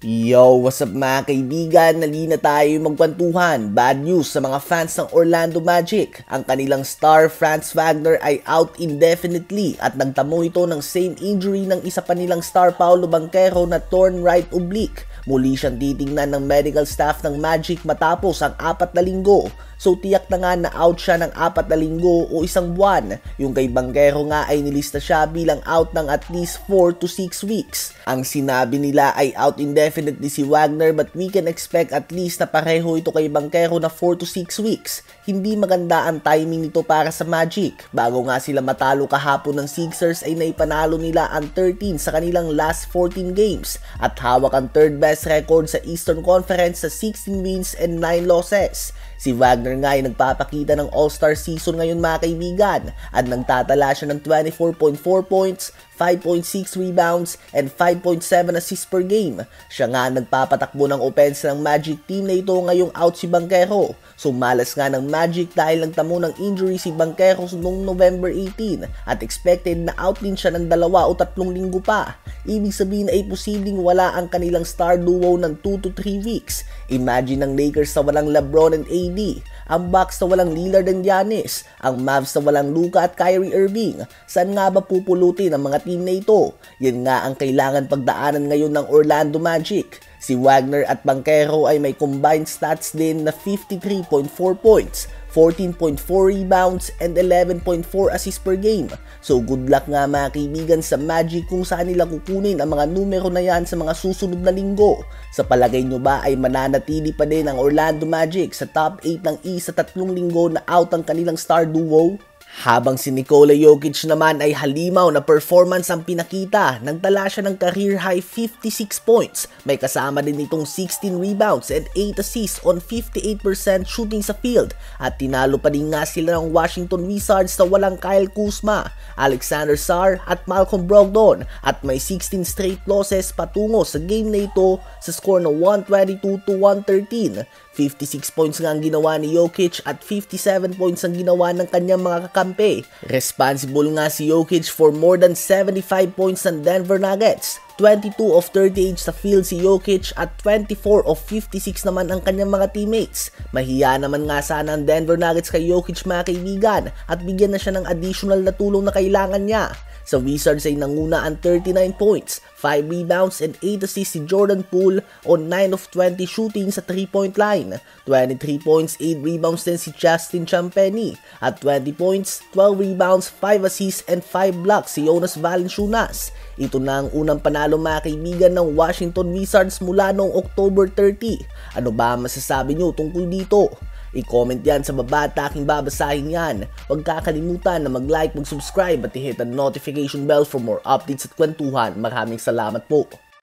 Yo, what's up mga kaibigan? Nalina tayo magkwentuhan. Bad news sa mga fans ng Orlando Magic. Ang kanilang star Franz Wagner ay out indefinitely at nagtamo ito ng same injury ng isa pa nilang star Paolo Banchero na torn right oblique. Muli siyang titingnan ng medical staff ng Magic matapos ang 4 na linggo. So tiyak na nga na out siya ng 4 na linggo o isang buwan. Yung kay Banchero nga ay nilista siya bilang out ng at least 4 to 6 weeks. Ang sinabi nila ay out indefinitely si Wagner but we can expect at least na pareho ito kay Banchero na 4 to 6 weeks. Hindi maganda ang timing nito para sa Magic. Bago nga sila matalo kahapon ng Sixers ay naipanalo nila ang 13 sa kanilang last 14 games at hawak ang third best record sa Eastern Conference sa 16 wins and 9 losses. Si Wagner nga ay nagpapakita ng All-Star season ngayon mga kaibigan at nagtatala siya ng 24.4 points, 5.6 rebounds, and 5.7 assists per game. Siya nga nagpapatakbo ng offense ng Magic team na ito ngayong out si Banchero. So malas nga ng Magic dahil nagtamo ng injury si Banchero noong November 18 at expected na out din siya ng 2 o 3 linggo pa. Ibig sabihin ay posibleng wala ang kanilang star duo ng 2 to 3 weeks. Imagine ang Lakers na walang LeBron and AD, ang Bucks na walang Lillard and Giannis, ang Mavs na walang Luka at Kyrie Irving. Saan nga ba pupulutin ang mga team na ito? Yan nga ang kailangan pagdaanan ngayon ng Orlando Magic. Si Wagner at Banchero ay may combined stats din na 53.4 points, 14.4 rebounds, and 11.4 assists per game. So good luck nga mga kaibigan sa Magic kung saan nila kukunin ang mga numero na yan sa mga susunod na linggo. Sa palagay nyo ba ay mananatili pa din ang Orlando Magic sa top 8 ng East sa 3 linggo na out ang kanilang star duo? Habang si Nikola Jokic naman ay halimaw na performance ang pinakita, nagtala siya ng career high 56 points. May kasama din itong 16 rebounds and 8 assists on 58% shooting sa field. At tinalo pa din nga sila ng Washington Wizards na walang Kyle Kuzma, Alexander Sarr at Malcolm Brogdon. At may 16 straight losses patungo sa game na ito sa score na 122 to 113. 56 points nga ang ginawa ni Jokic at 57 points ang ginawa ng kanyang mga kakampi. Responsible nga si Jokic for more than 75 points ng Denver Nuggets. 22 of 38 sa field si Jokic at 24 of 56 naman ang kanyang mga teammates. Mahiya naman nga sana ang Denver Nuggets kay Jokic mga kaibigan at bigyan na siya ng additional na tulong na kailangan niya. Sa Wizards ay nanguna ang 39 points, 5 rebounds and 8 assists si Jordan Poole on 9 of 20 shooting sa 3-point line. 23 points, 8 rebounds din si Justin Champagnie. At 20 points, 12 rebounds, 5 assists and 5 blocks si Jonas Valanciunas. Ito na ang unang panalo mga kaibigan ng Washington Wizards mula noong October 30. Ano ba masasabi nyo tungkol dito? I-comment yan sa baba at aking babasahin yan. Huwag kakalimutan na mag-like, mag-subscribe at i-hit ang notification bell for more updates at kwentuhan. Maraming salamat po.